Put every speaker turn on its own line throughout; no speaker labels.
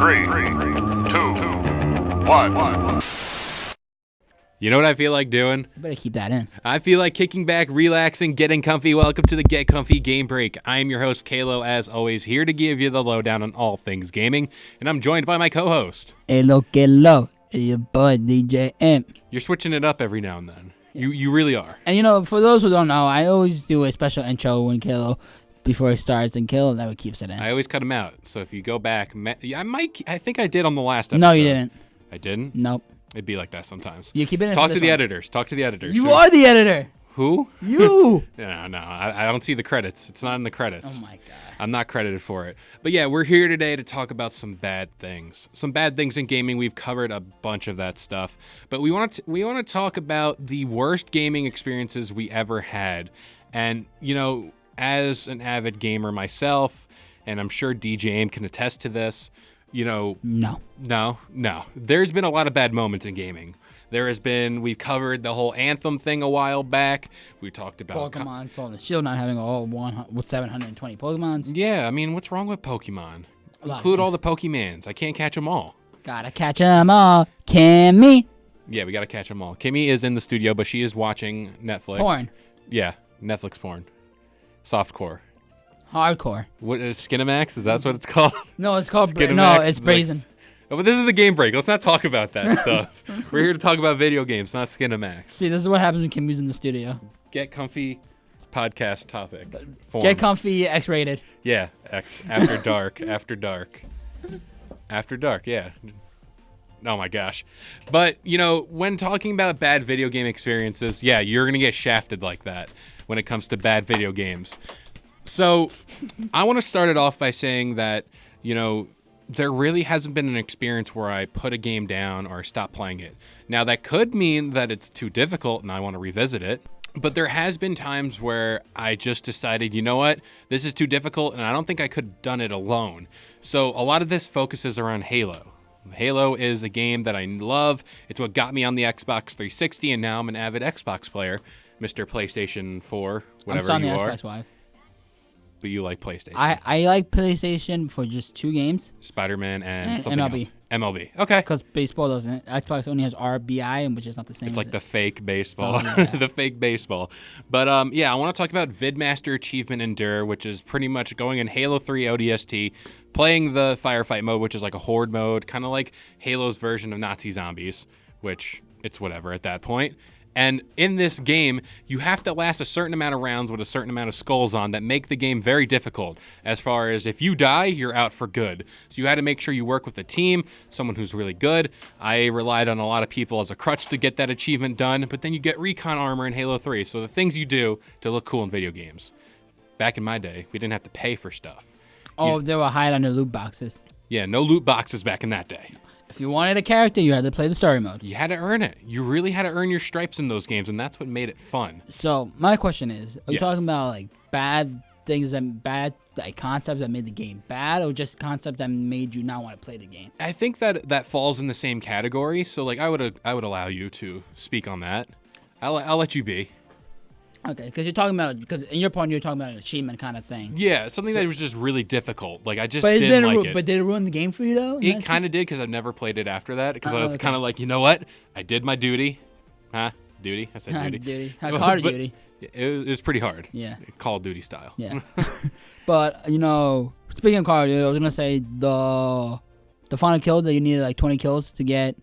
3, 2, 1.
You know what I feel like doing?
You better keep that in.
I feel like kicking back, relaxing, getting comfy. Welcome to the Get Comfy Game Break. I am your host, Kalo, as always, here to give you the lowdown on all things gaming, and I'm joined by my co-host.
Hello, Kalo. Your boy, DJ AIM.
You're switching it up every now and then. You really are.
And, you know, for those who don't know, I always do a special intro when Kalo, before he starts, and Kalo never keeps it in.
I always cut him out, so if you go back, I think I did on the last episode.
No, you didn't.
I didn't?
Nope.
It'd be like that sometimes.
You keep it in.
Talk to the editors. Talk to the editors.
You are the editor.
Who?
You.
No, I don't see the credits. It's not in the credits.
Oh, my God.
I'm not credited for it. But yeah, we're here today to talk about some bad things. Some bad things in gaming. We've covered a bunch of that stuff. But we want to talk about the worst gaming experiences we ever had. And, you know, as an avid gamer myself, and I'm sure DJ AIM can attest to this, you know... No. There's been a lot of bad moments in gaming. We've covered the whole Anthem thing a while back. We talked about...
Pokemon Sword and Shield not having all 720 Pokemons.
Yeah, I mean, what's wrong with Pokemon? Include all the Pokemans. I can't catch them all.
Gotta catch them all. Kimmy.
Yeah, we gotta catch them all. Kimmy is in the studio, but she is watching Netflix.
Porn.
Yeah, Netflix porn. Softcore.
Hardcore.
What is Skinamax? Is that what it's called?
No, it's called...
Skinamax,
No, it's Brazen.
Oh, but this is the game break. Let's not talk about that stuff. We're here to talk about video games, not Skinamax.
See, this is what happens when Kimmy's in the studio.
Get comfy podcast topic. Form.
Get comfy, X-rated.
Yeah, X. After dark. After dark. After dark, yeah. Oh my gosh. But, you know, when talking about bad video game experiences, yeah, you're going to get shafted like that when it comes to bad video games. So I want to start it off by saying that, you know, there really hasn't been an experience where I put a game down or stop playing it. Now, that could mean that it's too difficult and I want to revisit it. But there has been times where I just decided, you know what, this is too difficult and I don't think I could have done it alone. So a lot of this focuses around Halo. Halo is a game that I love. It's what got me on the Xbox 360, and now I'm an avid Xbox player, Mr. PlayStation 4, whatever you are.
Xbox Live.
But you like PlayStation.
I like PlayStation for just 2 games.
Spider-Man and something
MLB.
else. MLB. Okay.
Because baseball doesn't. Xbox only has RBI, which is not the same.
It's like
it.
the fake baseball.
Oh, yeah.
The fake baseball. But yeah, I want to talk about Vidmaster Achievement Endure, which is pretty much going in Halo 3 ODST, playing the firefight mode, which is like a horde mode, kind of like Halo's version of Nazi zombies, which it's whatever at that point. And in this game, you have to last a certain amount of rounds with a certain amount of skulls on that make the game very difficult. As far as if you die, you're out for good. So you had to make sure you work with a team, someone who's really good. I relied on a lot of people as a crutch to get that achievement done, but then you get recon armor in Halo 3. So the things you do to look cool in video games. Back in my day, we didn't have to pay for stuff.
They were hide under loot boxes.
Yeah, no loot boxes back in that day.
If you wanted a character, you had to play the story mode.
You had to earn it. You really had to earn your stripes in those games, and that's what made it fun.
So my question is, are you
Yes.
talking about like bad things like concepts that made the game bad, or just concepts that made you not want to play the game?
I think that falls in the same category. So like I would allow you to speak on that. I'll let you be.
Okay, because in your point you're talking about an achievement kind of thing.
Yeah, something that was just really difficult. Like I just didn't like it.
But did it ruin the game for you though?
It kind of did because I've never played it after that. Because I was kind of like, you know what? I did my duty. Duty? I said duty.
Call of Duty.
It was pretty hard.
Yeah.
Call of Duty style.
Yeah. But, you know, speaking of Call of Duty, I was going to say the final kill that you needed like 20 kills to get.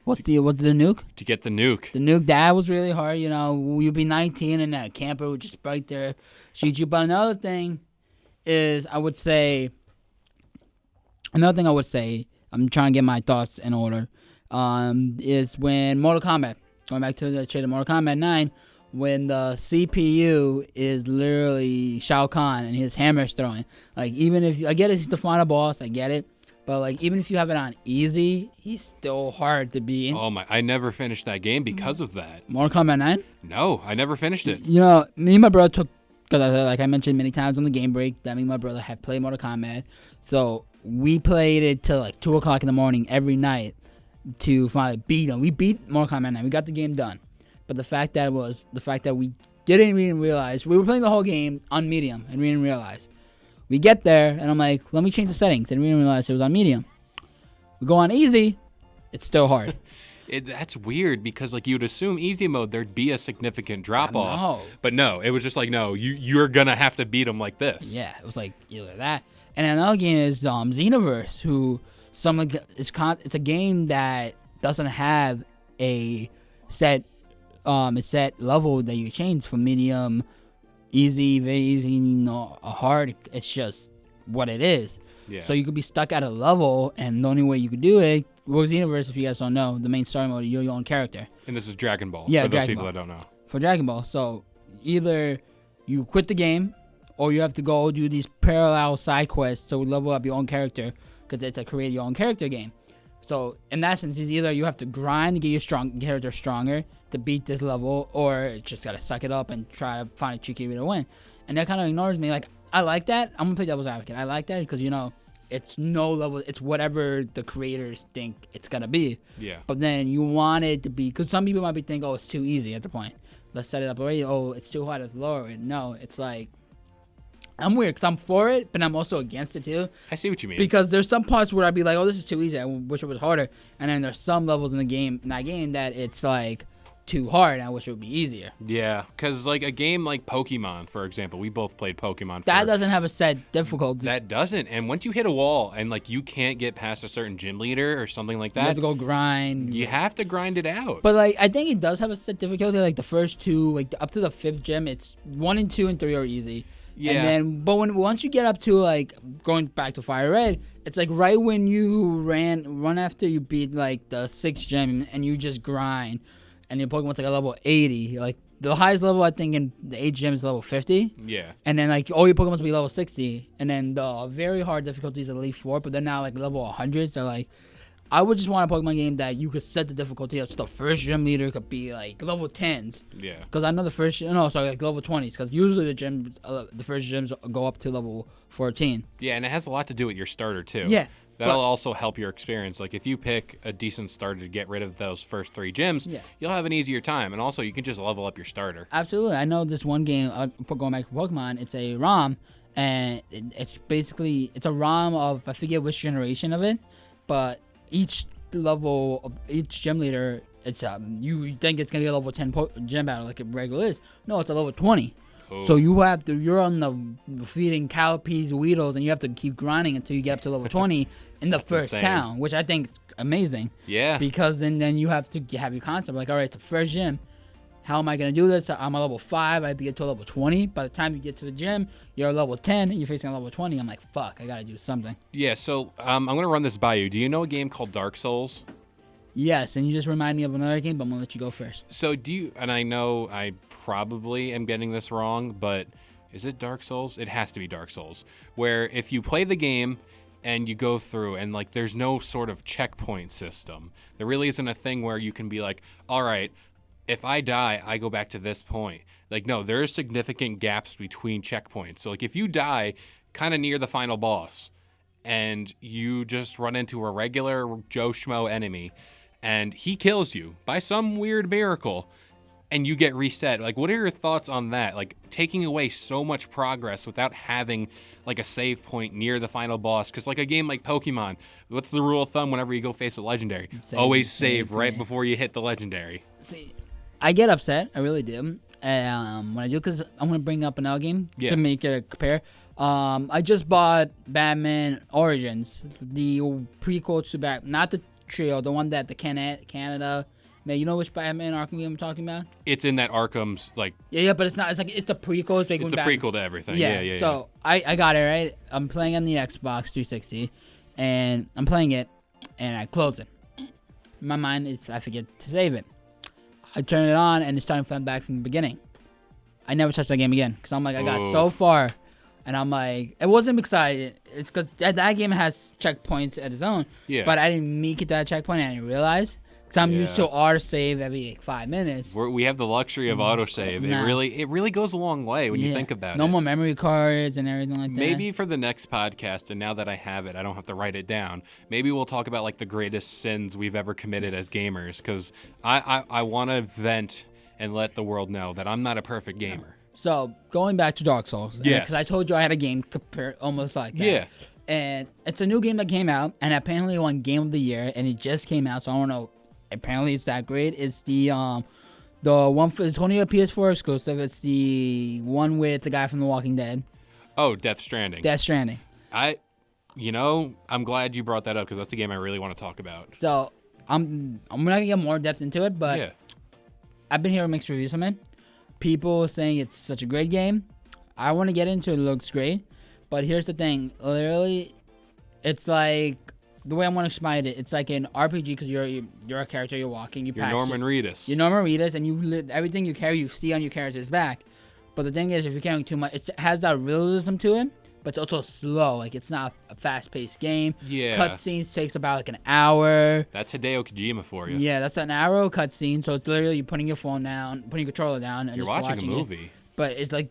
What's the nuke?
To get the nuke.
The nuke, that was really hard. You know, you'd be 19 and that camper would just right there shoot you. But another thing I would say, I'm trying to get my thoughts in order, is when Mortal Kombat, going back to the shade of Mortal Kombat 9, when the CPU is literally Shao Kahn and his hammer's throwing. Like, even if, I get it, he's the final boss, I get it. But, like, even if you have it on easy, he's still hard to beat.
Oh, my. I never finished that game because of that.
Mortal Kombat 9?
No, I never finished it.
You know, me and my brother took, because like I mentioned many times on the game break, that me and my brother have played Mortal Kombat. So, we played it till, like, 2 o'clock in the morning every night to finally beat him. We beat Mortal Kombat 9. We got the game done. But the fact that we didn't even realize, we were playing the whole game on medium, and we didn't realize. We get there, and I'm like, let me change the settings, and we didn't realize it was on medium. We go on easy, it's still hard.
That's weird because like you'd assume easy mode there'd be a significant drop off,
No.
but no, it was just like no, you're gonna have to beat them like this.
Yeah, it was like either that. And another game is Xenoverse, who it's a game that doesn't have a set level that you change from medium, easy, very easy, hard. It's just what it is.
Yeah.
So you could be stuck at a level, and the only way you could do it. Well, Xenoverse, if you guys don't know, the main story mode, you're your own character.
And this is Dragon Ball.
Yeah,
for those
Dragon
people
Ball.
that don't know.
For Dragon Ball. So either you quit the game, or you have to go do these parallel side quests to level up your own character, because it's a create your own character game. So in that sense, it's either you have to grind to get your character stronger to beat this level, or just gotta suck it up and try to find a tricky way to win. And that kind of ignores me. Like, I like that. I'm gonna play devil's advocate. I like that because it's no level. It's whatever the creators think it's gonna be.
Yeah.
But then you want it to be, because some people might be thinking, oh, it's too easy at the point. Let's set it up already. Oh, it's too hard. Let's lower it. No, it's like, I'm weird because I'm for it, but I'm also against it too.
I see what you mean.
Because there's some parts where I'd be like, oh, this is too easy. I wish it was harder. And then there's some levels in that game that it's like too hard. I wish it would be easier.
Yeah, because like a game like Pokemon, for example, we both played Pokemon.
That doesn't have a set difficulty.
That doesn't. And once you hit a wall and like you can't get past a certain gym leader or something like that,
You have to go grind.
you have to grind it out.
But like, I think it does have a set difficulty. Like the first two, like up to the 5th gym, it's 1 and 2 and 3 are easy.
Yeah.
And then, but once you get up to like going back to Fire Red, it's like right when you run after you beat like the 6th gym and you just grind, and your Pokemon's like a level 80. Like the highest level I think in the 8th gym is level 50.
Yeah.
And then like all your Pokemon's will be level 60, and then the very hard difficulties are Elite 4, but they're now like level 100. So like, I would just want a Pokemon game that you could set the difficulty up so the first gym leader could be like level 10s.
Yeah.
Because I know like level 20s. Because usually the first gyms go up to level 14.
Yeah, and it has a lot to do with your starter too.
Yeah.
That'll also help your experience. Like if you pick a decent starter to get rid of those first 3 gyms, you'll have an easier time. And also you can just level up your starter.
Absolutely. I know this one game, going back to Pokemon, it's a ROM. And it's basically, it's a ROM of, I forget which generation of it. But each level of each gym leader, it's you think it's gonna be a level 10 gym battle like it regular is. No, it's a level 20.
Oh.
So you're on the feeding Calipes, Weedles, and you have to keep grinding until you get up to level 20 in the first
insane.
town, which I think is amazing.
Yeah.
Because then you have to have your concept like, all right, it's the first gym. How am I gonna do this? I'm a level 5. I have to get to a level 20. By the time you get to the gym, you're a level 10. And you're facing a level 20. I'm like, fuck, I gotta do something.
Yeah, so I'm going to run this by you. Do you know a game called Dark Souls?
Yes, and you just remind me of another game, but I'm gonna let you go first.
So and I know I probably am getting this wrong, but is it Dark Souls? It has to be Dark Souls, where if you play the game and you go through and like there's no sort of checkpoint system. There really isn't a thing where you can be like, all right, if I die, I go back to this point. Like, no, there are significant gaps between checkpoints. So like if you die kind of near the final boss and you just run into a regular Joe Schmo enemy and he kills you by some weird miracle and you get reset. Like, what are your thoughts on that? Like, taking away so much progress without having, like, a save point near the final boss. Because, like, a game like Pokemon, what's the rule of thumb whenever you go face a legendary? Always save right before you hit the legendary.
See, I get upset. I really do. When I do, because I'm going to bring up another game to make it a compare. I just bought Batman Origins, the prequel to Batman, not the trio, the one that the Canada. Man, you know which Batman Arkham game I'm talking about?
It's in that Arkham's, like...
Yeah, but it's not. It's like, it's a prequel. It's
a prequel to everything. Yeah.
So, I got it, right? I'm playing on the Xbox 360, and I'm playing it, and I close it. In my mind, I forget to save it. I turn it on, and it's starting from back from the beginning. I never touched that game again, because I'm like, I got so far, and I'm like, it wasn't excited. It's because that game has checkpoints at its own, but I didn't make it to that checkpoint, and I didn't realize. Because I'm used to autosave every like 5 minutes.
We have the luxury of autosave. It really goes a long way when you think about it.
No more memory cards and everything like that.
Maybe for the next podcast, and now that I have it, I don't have to write it down. Maybe we'll talk about like the greatest sins we've ever committed as gamers, because I want to vent and let the world know that I'm not a perfect gamer.
So going back to Dark Souls, because I told you I had a game almost like that.
Yeah.
And it's a new game that came out, and apparently it won Game of the Year, and it just came out, so I don't know. Apparently it's that great. It's the one for it's only a PS4 exclusive. It's the one with the guy from The Walking Dead.
Oh, Death Stranding.
Death Stranding.
I'm glad you brought that up because that's a game I really want to talk about.
So I'm gonna get more depth into it, but
Yeah.
I've been hearing mixed reviews from it. People saying it's such a great game. I want to get into it. It looks great, but here's the thing. Literally, it's like the way I want to explain it. It's like an RPG because you're a character. You're walking.
You're Norman Reedus.
You're Norman Reedus, and everything you carry, you see on your character's back. But the thing is, if you're carrying too much, it has that realism to it. But it's also slow. Like, it's not a fast-paced game.
Yeah.
Cutscenes takes about, like, an hour.
That's Hideo Kojima for you.
Yeah, that's an hour cutscene. So it's literally you putting your phone down, putting your controller down, and
You're
just
watching a movie.
it. But it's like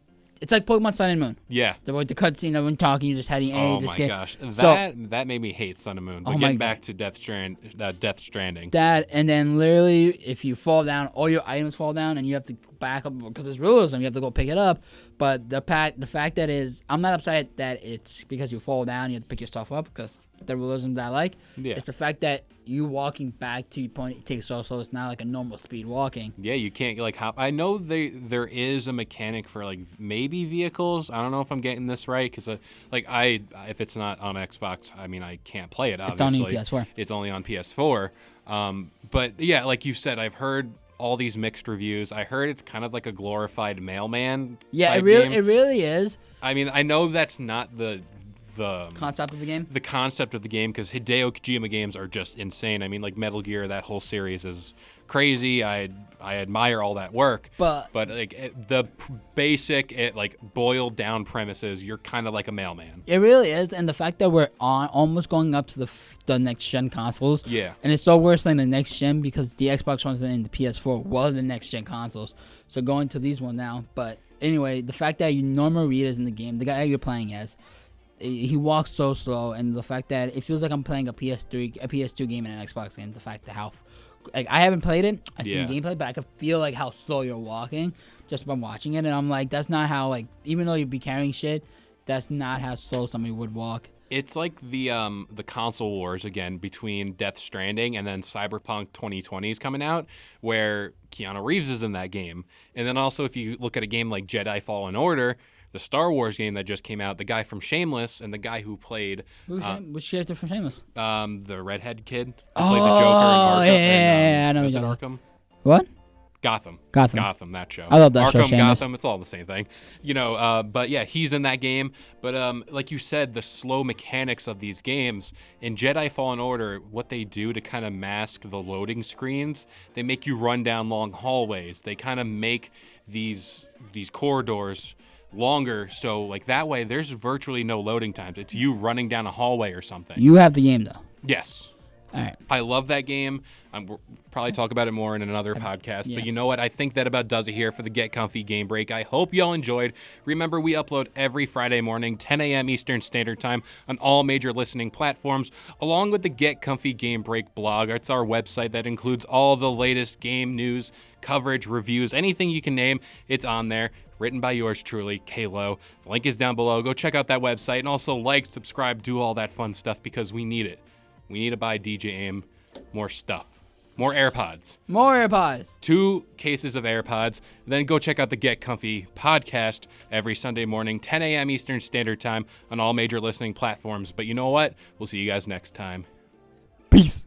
Pokemon Sun and Moon.
Yeah.
The cutscene of when talking, you're just heading A.
Oh, my gosh. That made me hate Sun and Moon. But getting back to Death Stranding.
That, and then literally, if you fall down, all your items fall down, and you have to back up because it's realism. You have to go pick it up. But the fact that is, I'm not upset that it's because you fall down, you have to pick yourself up because the realism that I like.
Yeah.
It's the fact that you walking back to your point, it takes so it's not like a normal speed walking.
Yeah, you can't like hop. I know there is a mechanic for like maybe vehicles. I don't know if I'm getting this right because if it's not on Xbox, I mean I can't play it. Obviously,
it's only on PS4.
It's only on PS4. But yeah, like you said, I've heard all these mixed reviews. I heard it's kind of like a glorified mailman.
Yeah,
type
it
game.
really is.
I mean, I know that's not the
concept of the game.
The concept of the game, because Hideo Kojima games are just insane. I mean, like Metal Gear, that whole series is crazy. I admire all that work, but like the basic, like boiled down premises, you're kind of like a mailman.
It really is, and the fact that we're almost going up to the next gen consoles.
Yeah,
and it's so worse than the next gen because the Xbox One and the PS4 were the next gen consoles. So going to these one now, but anyway, the fact that you Norman Reedus in the game, the guy you're playing as. He walks so slow, and the fact that it feels like I'm playing a PS2 game and an Xbox game. The fact that how, like, I haven't played it. I've seen gameplay, but I can feel like how slow you're walking just by watching it, and I'm like, that's not how, like, even though you'd be carrying shit, that's not how slow somebody would walk.
It's like the console wars again between Death Stranding and then Cyberpunk 2020 is coming out, where Keanu Reeves is in that game, and then also if you look at a game like Jedi Fallen Order. The Star Wars game that just came out, the guy from Shameless and the guy who played...
Which character from Shameless?
The redhead kid who played the Joker in Arkham.
Yeah, I know.
Was it Arkham?
What?
Gotham, that show.
I love that show,
Arkham,
Shameless.
Gotham, it's all the same thing. But yeah, he's in that game. But like you said, the slow mechanics of these games, in Jedi Fallen Order, what they do to kind of mask the loading screens, they make you run down long hallways. They kind of make these corridors... longer, so like that way there's virtually no loading times. It's you running down a hallway or something.
You have the game though.
Yes.
All right.
I love that game. We'll probably talk about it more in another podcast.
Yeah.
But you know what? I think that about does it here for the Get Comfy Game Break. I hope y'all enjoyed. Remember, we upload every Friday morning, 10 a.m. Eastern Standard Time on all major listening platforms, along with the Get Comfy Game Break blog. It's our website that includes all the latest game news, coverage, reviews, anything you can name. It's on there. Written by yours truly, Kalo. The link is down below. Go check out that website and also like, subscribe, do all that fun stuff because we need it. We need to buy DJ AIM more stuff. More AirPods. 2 cases of AirPods. Then go check out the Get Comfy podcast every Sunday morning, 10 a.m. Eastern Standard Time on all major listening platforms. But you know what? We'll see you guys next time.
Peace.